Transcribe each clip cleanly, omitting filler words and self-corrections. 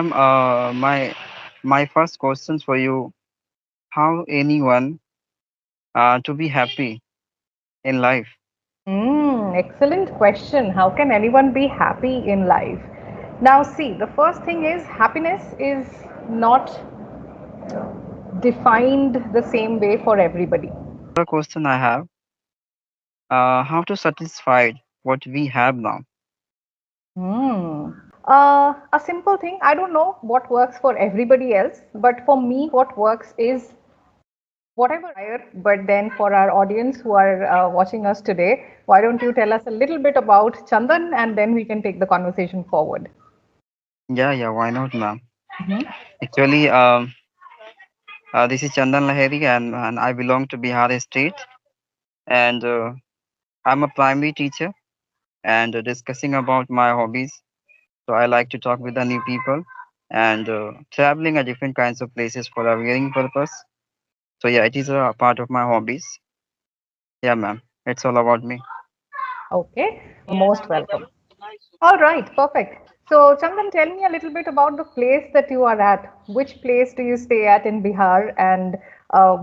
Ma'am, my first questions for you: how anyone to be happy in life? Excellent question. How can anyone be happy in life? Now, see, the first thing is happiness is not defined the same way for everybody. The question I have: how to satisfy what we have now? Hmm. A simple thing, I don't know what works for everybody else, but for me, what works is whatever I desire. But then, for our audience who are watching us today, why don't you tell us a little bit about Chandan and then we can take the conversation forward? Yeah, yeah, why not, ma'am? Mhm. Actually, this is Chandan Lahiri, and I belong to Bihar state, and I'm a primary teacher. And discussing about my hobbies, so I like to talk with the new people and traveling at different kinds of places for a learning purpose. So yeah, it is a part of my hobbies. Yeah, ma'am, it's all about me. Okay, most welcome. All right, perfect. So, Chandan, tell me a little bit about the place that you are at. Which place do you stay at in Bihar, and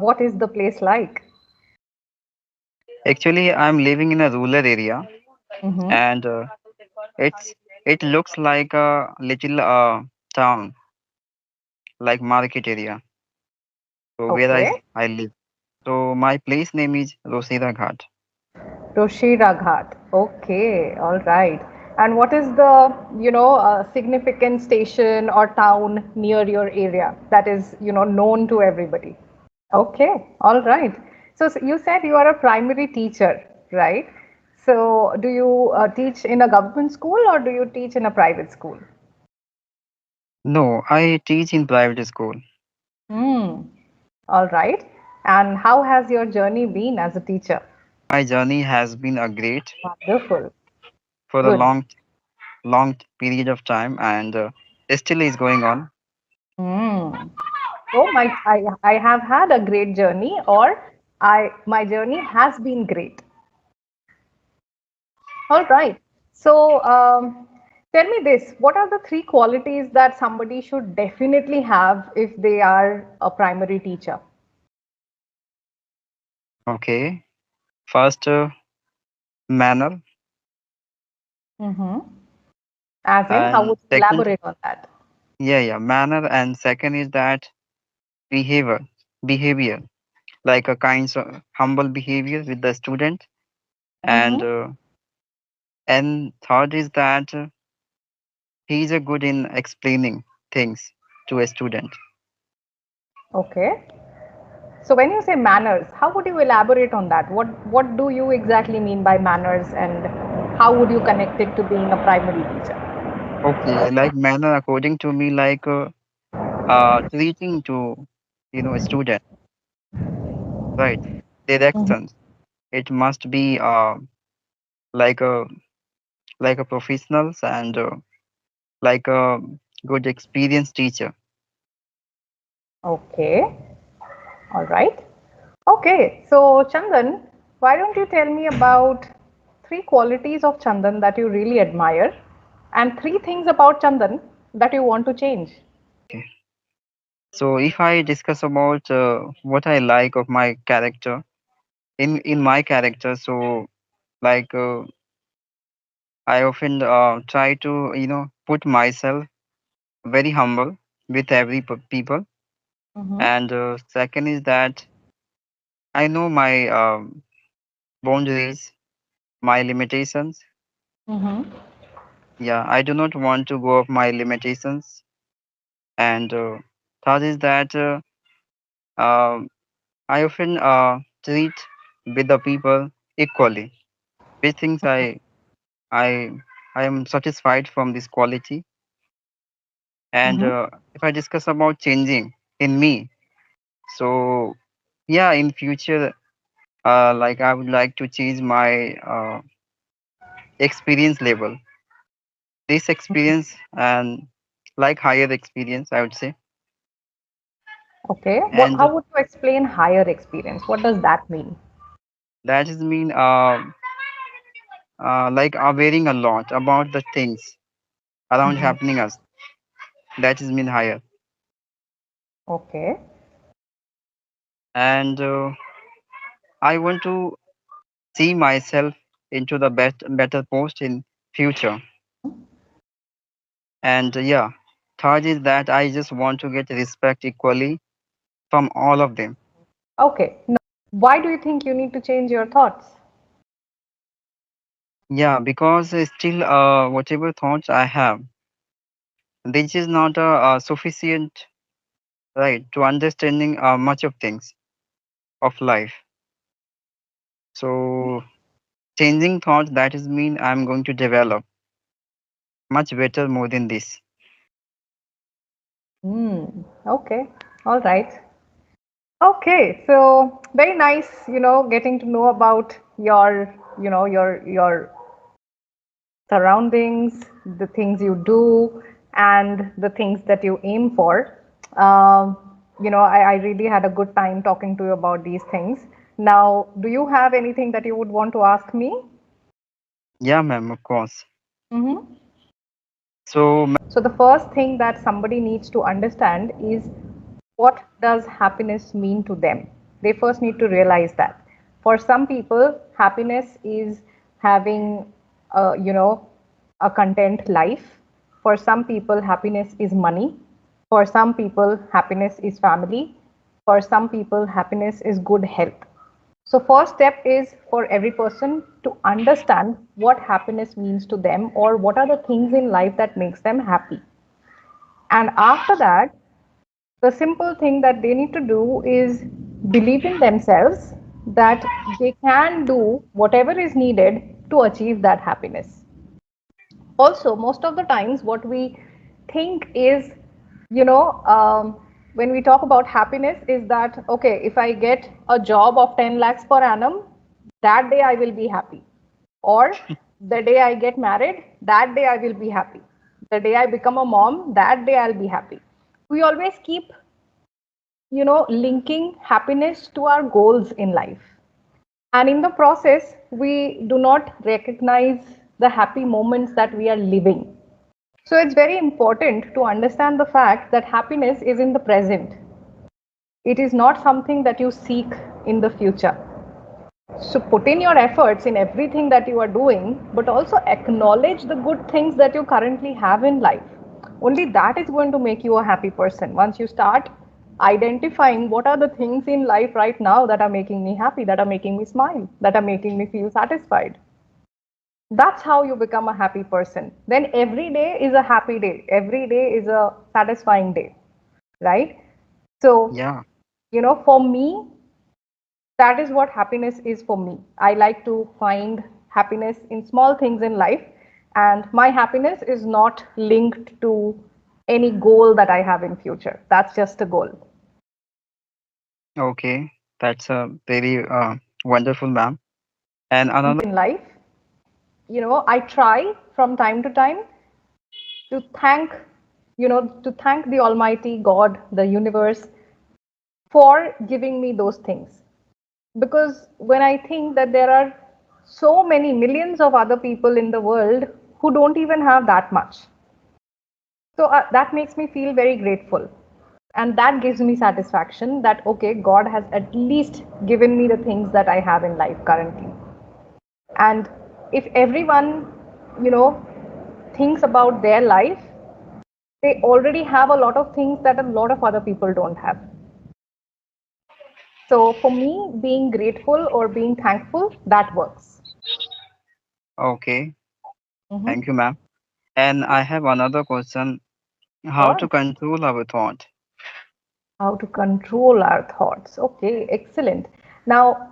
what is the place like? Actually, I'm living in a rural area, Mm-hmm. and it looks like a little town, like market area. So where Okay, I live. So my place name is Rosira Ghat. Roshira Ghat. Okay, all right. And what is the, significant station or town near your area that is, known to everybody? Okay, all right. So, you said you are a primary teacher, right? So do you teach in a government school or do you teach in a private school? No, I teach in private school. Hmm. All right. And how has your journey been as a teacher? My journey has been a great Wonderful. for a Good. long period of time, and still is going on. Hmm. So I have had a great journey, or my journey has been great. All right. So tell me this: what are the three qualities that somebody should definitely have if they are a primary teacher? Okay. First, manner, Mm-hmm. As in, how and would you second, elaborate on that? yeah, manner, and second is that behavior, behavior, like a kind of humble behavior with the student, and Mm-hmm. uh, and third is that he is a good in explaining things to a student. Okay. So when you say manners, how would you elaborate on that? What do you exactly mean by manners, and how would you connect it to being a primary teacher? Okay, like manner according to me, like treating to a student, right? Directions. It must be like a like a professionals and like a good experienced teacher. Okay, all right. Okay, so Chandan, why don't you tell me about three qualities of Chandan that you really admire and three things about Chandan that you want to change? Okay. So if I discuss about what I like of my character in my character, so like I often try to put myself very humble with every people, Mm-hmm. and second is that I know my boundaries, my limitations. Mm-hmm. Yeah, I do not want to go off my limitations. And third is that um I often treat with the people equally, which things I I am satisfied from this quality. And Mm-hmm. if I discuss about changing in me, so yeah, in future, like I would like to change my experience level. This experience and like higher experience, I would say. Okay, And how would you explain higher experience? What does that mean? that is mean like awareing a lot about the things around Mm-hmm. happening us. that is mean higher. Okay. And I want to see myself into the better post in future. And yeah, third is that I just want to get respect equally from all of them. Okay. Now, why do you think you need to change your thoughts? Yeah, because still whatever thoughts I have, this is not sufficient, right, to understanding much of things of life. So changing thoughts, that is mean I'm going to develop much better more than this. Hmm. Okay. All right. Okay. So very nice, getting to know about your surroundings, the things you do, and the things that you aim for. Um, I really had a good time talking to you about these things. Now, do you have anything that you would want to ask me? Yeah, ma'am, of course. Mm-hmm. So So the first thing that somebody needs to understand is what does happiness mean to them? They first need to realize that. For some people, happiness is having, a content life. For some people, happiness is money. For some people, happiness is family. For some people, happiness is good health. So, first step is for every person to understand what happiness means to them or what are the things in life that makes them happy. And after that, the simple thing that they need to do is believe in themselves that they can do whatever is needed to achieve that happiness. Also, most of the times, what we think is, you know, um, when we talk about happiness, is that okay, if I get a job of 10 lakhs per annum, that day I will be happy. Or the day I get married, that day I will be happy. The day I become a mom, that day I'll be happy. We always keep, linking happiness to our goals in life. And in the process, we do not recognize the happy moments that we are living. So it's very important to understand the fact that happiness is in the present. It is not something that you seek in the future. So put in your efforts in everything that you are doing, but also acknowledge the good things that you currently have in life. Only that is going to make you a happy person. Once you start identifying what are the things in life right now that are making me happy, that are making me smile, that are making me feel satisfied. That's how you become a happy person. Then every day is a happy day. Every day is a satisfying day, right? So, yeah, for me, that is what happiness is for me. I like to find happiness in small things in life, and my happiness is not linked to any goal that I have in future. That's just a goal okay, that's a very wonderful, ma'am. And another, in life. I try from time to time to thank the Almighty God, the universe, for giving me those things. Because when I think that there are so many millions of other people in the world who don't even have that much. So that makes me feel very grateful. And that gives me satisfaction that, okay, God has at least given me the things that I have in life currently. And if everyone, you know, thinks about their life, they already have a lot of things that a lot of other people don't have. So for me, being grateful or being thankful, that works. okay, Mm-hmm. thank you, ma'am. And I have another question: how to Sure. control our thought? How to control our thoughts. Okay, excellent. Now,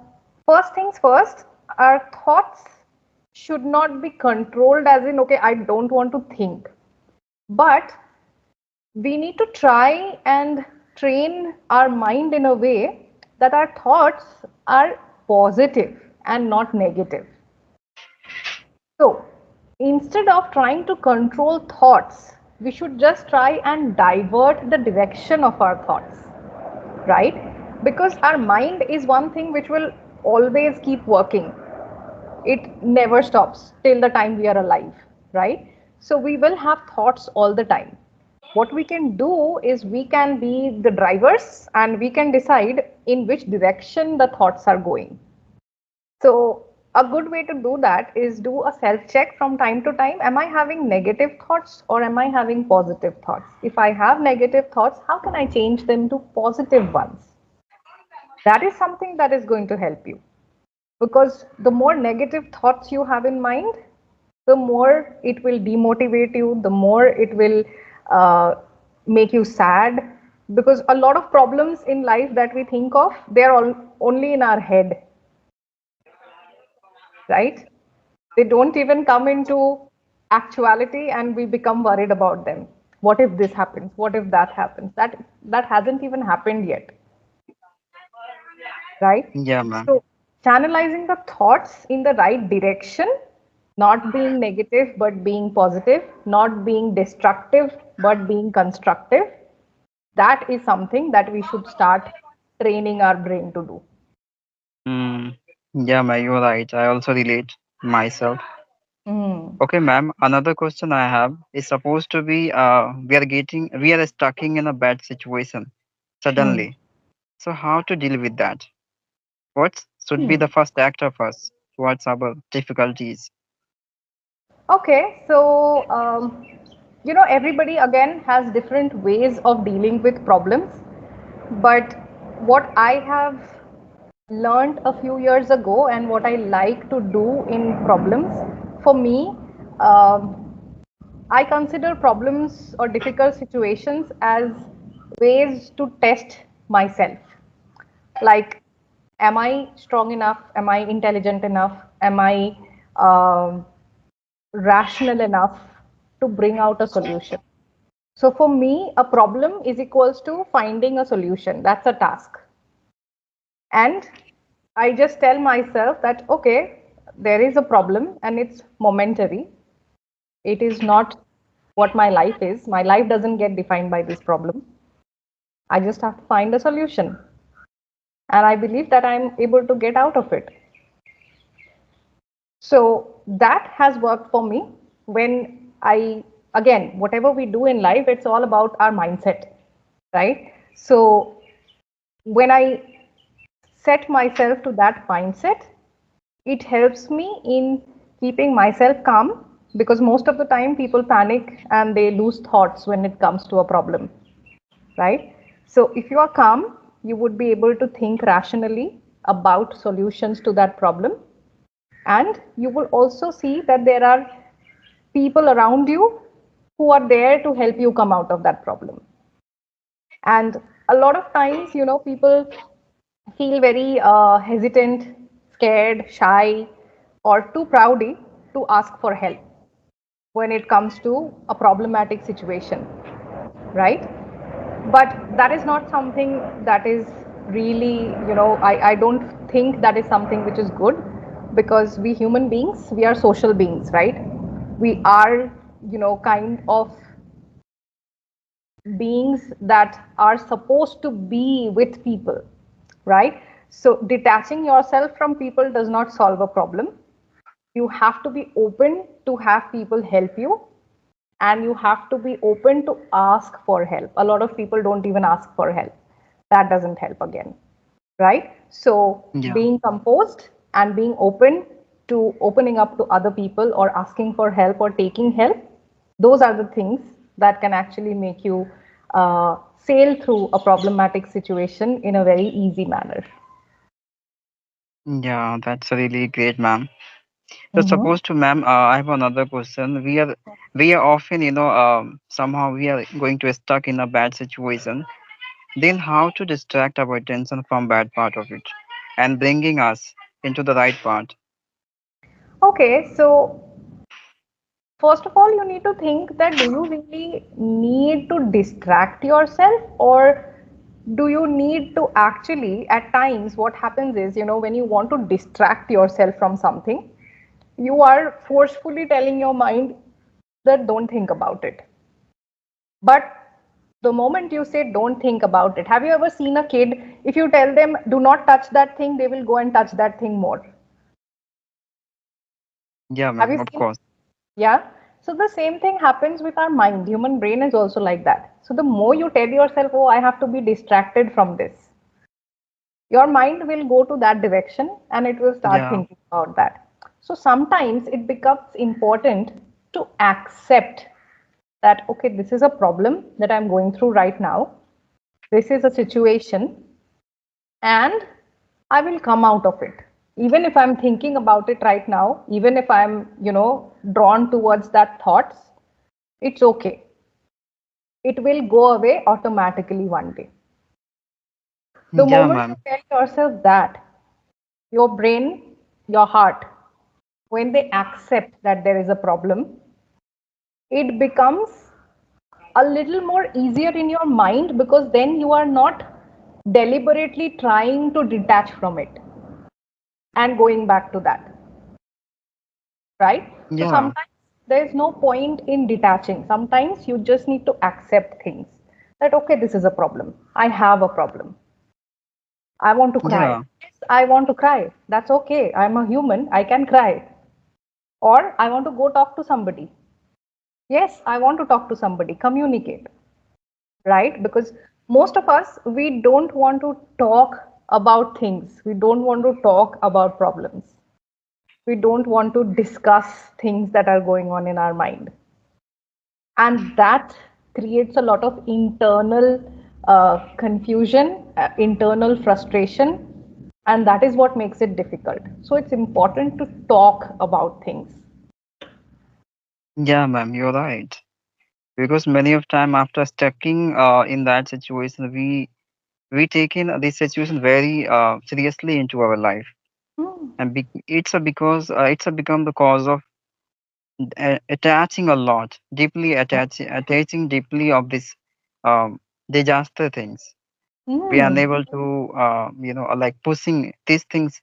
first things first, our thoughts should not be controlled as in, okay, I don't want to think. But we need to try and train our mind in a way that our thoughts are positive and not negative. So, instead of trying to control thoughts, we should just try and divert the direction of our thoughts, right? Because our mind is one thing which will always keep working. It never stops till the time we are alive, right? So we will have thoughts all the time. What we can do is we can be the drivers and we can decide in which direction the thoughts are going. So, a good way to do that is do a self check from time to time. Am I having negative thoughts or am I having positive thoughts? If I have negative thoughts, how can I change them to positive ones? That is something that is going to help you, because the more negative thoughts you have in mind, the more it will demotivate you, the more it will uh, make you sad, because a lot of problems in life that we think of, they are all only in our head, right? They don't even come into actuality and we become worried about them. What if this happens? What if that happens? That hasn't even happened yet, right? Yeah, ma'am. So channelizing the thoughts in the right direction, not being negative but being positive, not being destructive but being constructive, that is something that we should start training our brain to do. Mm, yeah, ma'am, you're right. I also relate myself. Mm. Okay, ma'am. Another question I have is supposed to be we are stuck in a bad situation Mm. suddenly. So how to deal with that? What should be Hmm. the first act of us towards our difficulties? Okay, so everybody again has different ways of dealing with problems. But what I have learned a few years ago and what I like to do in problems, for me, um, I consider problems or difficult situations as ways to test myself. Like, am I strong enough? Am I intelligent enough? Am I um rational enough to bring out a solution? So for me, a problem is equals to finding a solution. That's a task. And I just tell myself that, okay, there is a problem and it's momentary. It is not what my life is. My life doesn't get defined by this problem. I just have to find a solution. And I believe that I'm able to get out of it. So that has worked for me when again, whatever we do in life, it's all about our mindset, right? So when I set myself to that mindset, it helps me in keeping myself calm, because most of the time people panic and they lose thoughts when it comes to a problem, right? So if you are calm, you would be able to think rationally about solutions to that problem, and you will also see that there are people around you who are there to help you come out of that problem. And a lot of times, people feel very hesitant, scared, shy, or too proudy to ask for help when it comes to a problematic situation, right? But that is not something that is really, I don't think that is something which is good, because we human beings, we are social beings, right? We are, kind of beings that are supposed to be with people, right? So detaching yourself from people does not solve a problem. You have to be open to have people help you, and you have to be open to ask for help. A lot of people don't even ask for help. That doesn't help again, right? So Yeah. being composed and being open to opening up to other people or asking for help or taking help, those are the things that can actually make you sail through a problematic situation in a very easy manner. Yeah, that's really great, ma'am. So Mm-hmm. supposed to, ma'am, I have another question. We are often, somehow we are going to stuck in a bad situation. Then how to distract our attention from bad part of it and bringing us into the right part? Okay, so first of all, you need to think that, do you really need to distract yourself, or do you need to actually, at times, what happens is, when you want to distract yourself from something, you are forcefully telling your mind that don't think about it. But the moment you say don't think about it, have you ever seen a kid, if you tell them do not touch that thing, they will go and touch that thing more? Yeah, Have ma'am, you of seen? course. Yeah. So the same thing happens with our mind. Human brain is also like that. So the more you tell yourself, oh, I have to be distracted from this, your mind will go to that direction and it will start Yeah, thinking about that. So sometimes it becomes important to accept that, okay, this is a problem that I'm going through right now. This is a situation and I will come out of it. Even if I'm thinking about it right now, even if I'm, drawn towards that thoughts, it's okay. It will go away automatically one day. The yeah, moment you ma'am. tell yourself that, your brain, your heart, when they accept that there is a problem, it becomes a little more easier in your mind because then you are not deliberately trying to detach from it and going back to that, right? So Yeah, sometimes there is no point in detaching. Sometimes you just need to accept things that, okay, this is a problem. I have a problem. I want to cry. yeah, Yes, I want to cry. That's okay. I'm a human. I can cry. Or I want to go talk to somebody. Yes, I want to talk to somebody. Communicate, right? Because most of us, we don't want to talk about things. We don't want to talk about problems. We don't want to discuss things that are going on in our mind. And that creates a lot of internal confusion, internal frustration, and that is what makes it difficult. So it's important to talk about things. yeah, ma'am. You're right. Because many of time after stucking in that situation, we take in this situation very seriously into our life, Hmm. and it's a because it's a become the cause of attaching a lot, deeply attaching deeply of this um, disaster things. We are Hmm. unable to like pushing these things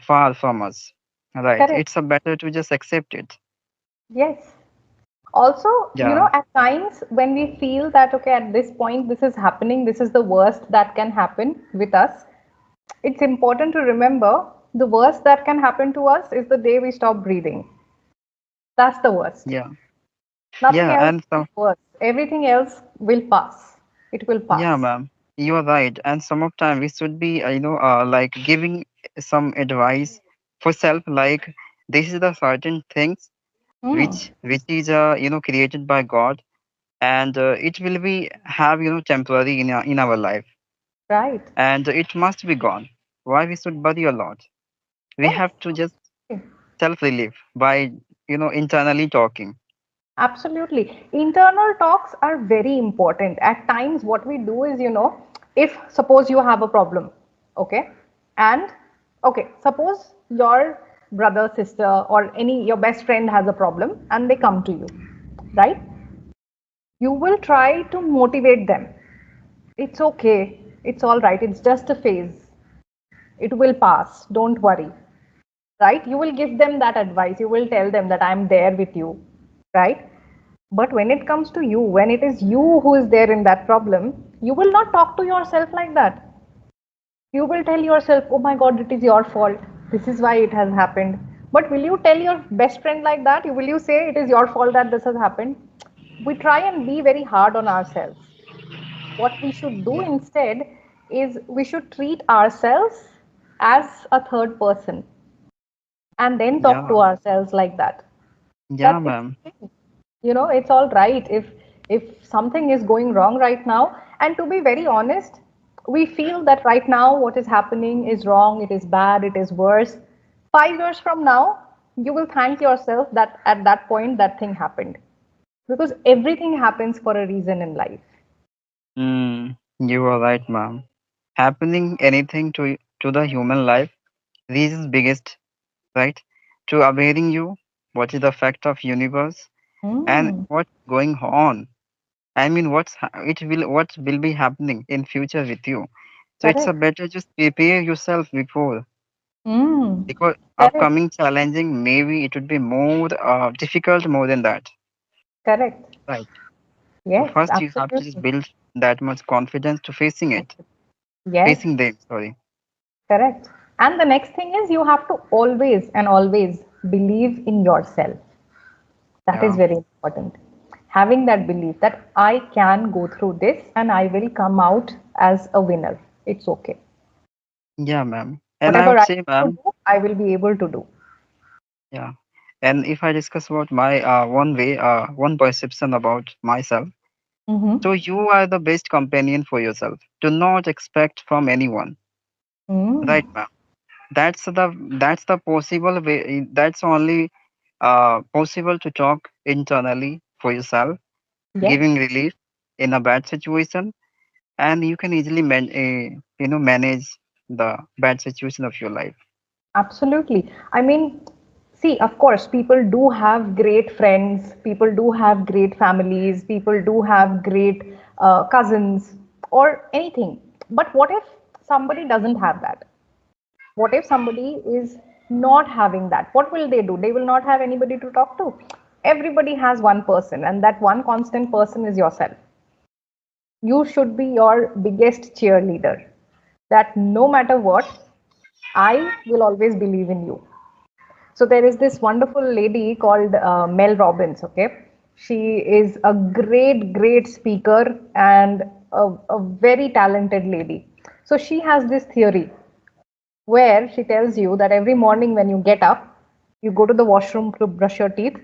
far from us. Right? Correct. It's a better to just accept it. Yes. Also, Yeah, at times when we feel that, okay, at this point, this is happening, this is the worst that can happen with us, it's important to remember the worst that can happen to us is the day we stop breathing. That's the worst. yeah, Nothing yeah, else and is some. worse. Everything else will pass. It will Yeah, pass. ma'am, you are right. And some of time we should be, like giving some advice for self, like this is the certain things Hmm. which is created by God, and it will be have temporary in our life, Right. and it must be gone. Why we should worry a lot? We Yes. have to just self relief by internally talking. Absolutely. Internal talks are very important. At times, what we do is, if suppose you have a problem, okay, and okay, suppose your brother, sister, or your best friend has a problem and they come to you, right? You will try to motivate them. It's okay. It's all right. It's just a phase. It will pass. Don't worry, right? You will give them that advice. You will tell them that I'm there with you, right? But when it comes to you, when it is you who is there in that problem, you will not talk to yourself like that. You will tell yourself, oh my god, it is your fault, this is why it has happened. But will you tell your best friend like that? Will you say it is your fault that this has happened? We try and be very hard on ourselves. What we should do Yeah, instead is we should treat ourselves as a third person and then talk yeah, to ourselves like that, yeah, that it's ma'am. okay. It's all right if something is going wrong right now. And to be very honest, we feel that right now what is happening is wrong, it is bad, it is worse. 5 years from now, you will thank yourself that at that point that thing happened, because everything happens for a reason in life. You are right, ma'am. Happening anything to the human life, reasons biggest, right? To awaiting you, what is the fact of universe and Hmm. what's going on. I mean, what will be happening in future with you. So it's a Correct. better just prepare yourself before, Hmm. because Correct. upcoming challenging maybe it would be more difficult more than that, Correct. right? So Yes, first you have to just absolutely. build that much confidence to facing it, Yes. facing them. Sorry. Correct. And the next thing is you have to always and always believe in yourself. That is Yeah, very important. Having that belief that I can go through this and I will come out as a winner. It's okay. yeah, ma'am. And I Whatever would I say, want ma'am, to do, I will be able to do. yeah. And if I discuss about my one perception about myself, Mm-hmm. so you are the best companion for yourself. Do not expect from anyone, Mm. right, ma'am? That's the possible way. That's only possible to talk internally for yourself, Yes, giving relief in a bad situation, and you can easily manage the bad situation of your life. absolutely. I mean, see, of course, people do have great friends, people do have great families, people do have great cousins or anything. But what if somebody doesn't have that? What if somebody is not having that? What will they do? They will not have anybody to talk to. Everybody has one person, and that one constant person is yourself. You should be your biggest cheerleader. That no matter what, I will always believe in you. So there is this wonderful lady called Mel Robbins. Okay, she is a great speaker and a very talented lady. So she has this theory where she tells you that every morning when you get up, you go to the washroom to brush your teeth,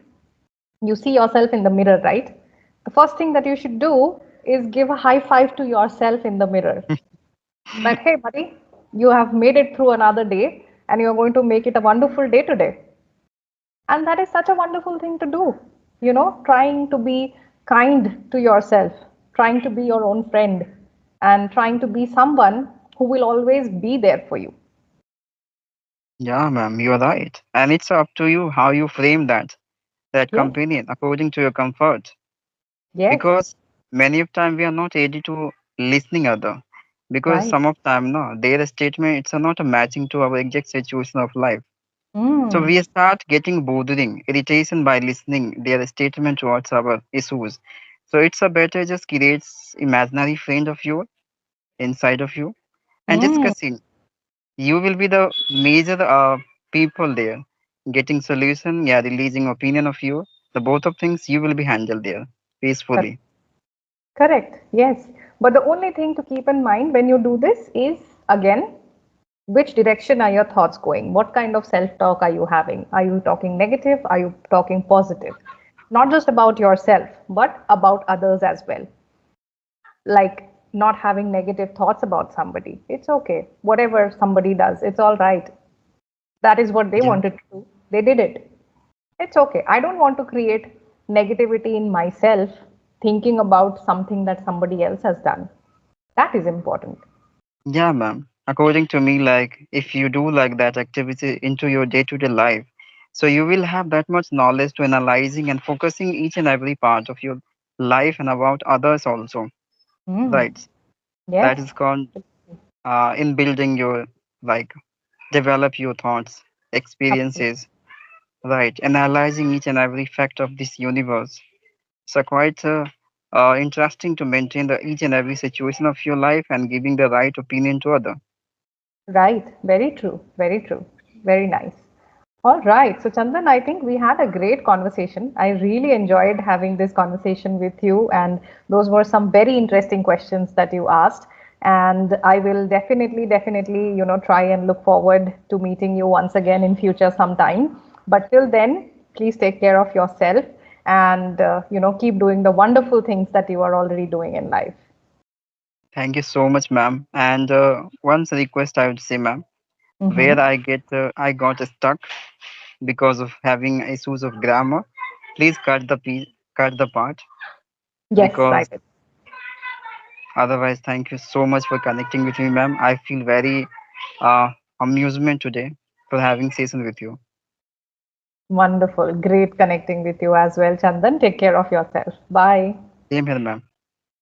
you see yourself in the mirror, right? The first thing that you should do is give a high five to yourself in the mirror. That, hey, buddy, you have made it through another day and you're going to make it a wonderful day today. And that is such a wonderful thing to do. Trying to be kind to yourself, trying to be your own friend, and trying to be someone who will always be there for you. Yeah, ma'am, you are right. And it's up to you how you frame that Yes, companion according to your comfort. yes, Because many of time we are not ready to listening other. Because right. some of time no, their statement it's not a matching to our exact situation of life. So Mm, we start getting bothering, irritation by listening their statement towards our issues. So it's a better just creates imaginary friend of you inside of you and mm, discussing. You will be the major people there, getting solution, yeah, releasing opinion of you. The both of things you will be handled there cor- peacefully. correct. Yes. But the only thing to keep in mind when you do this is, again, which direction are your thoughts going? What kind of self talk are you having? Are you talking negative? Are you talking positive? Not just about yourself, but about others as well. Like not having negative thoughts about somebody. It's okay. Whatever somebody does, it's all right. That is what they Yeah. wanted to do. They did it. It's okay. I don't want to create negativity in myself thinking about something that somebody else has done. That is important. Yeah, ma'am. According to me, like if you do like that activity into your day-to-day life, so you will have that much knowledge to analyzing and focusing each and every part of your life and about others also. Mm, Right. That yes, is called in building your like develop your thoughts, absolutely. experiences, right, analyzing each and every fact of this universe. So quite interesting to maintain the each and every situation of your life and giving the right opinion to other. Right. Very true. Very true. Very nice. All right. So, Chandan, I think we had a great conversation. I really enjoyed having this conversation with you, and those were some very interesting questions that you asked. And I will definitely, try and look forward to meeting you once again in future sometime. But till then, please take care of yourself and, keep doing the wonderful things that you are already doing in life. Thank you so much, ma'am. And one request I would say, ma'am, where Mm-hmm. I got stuck because of having issues of grammar, please cut the part Yes, I because will. otherwise, thank you so much for connecting with me, ma'am. I feel very uh, amusement today for having session with you. Wonderful. Great connecting with you as well, Chandan. Take care of yourself. Bye. Same here, ma'am.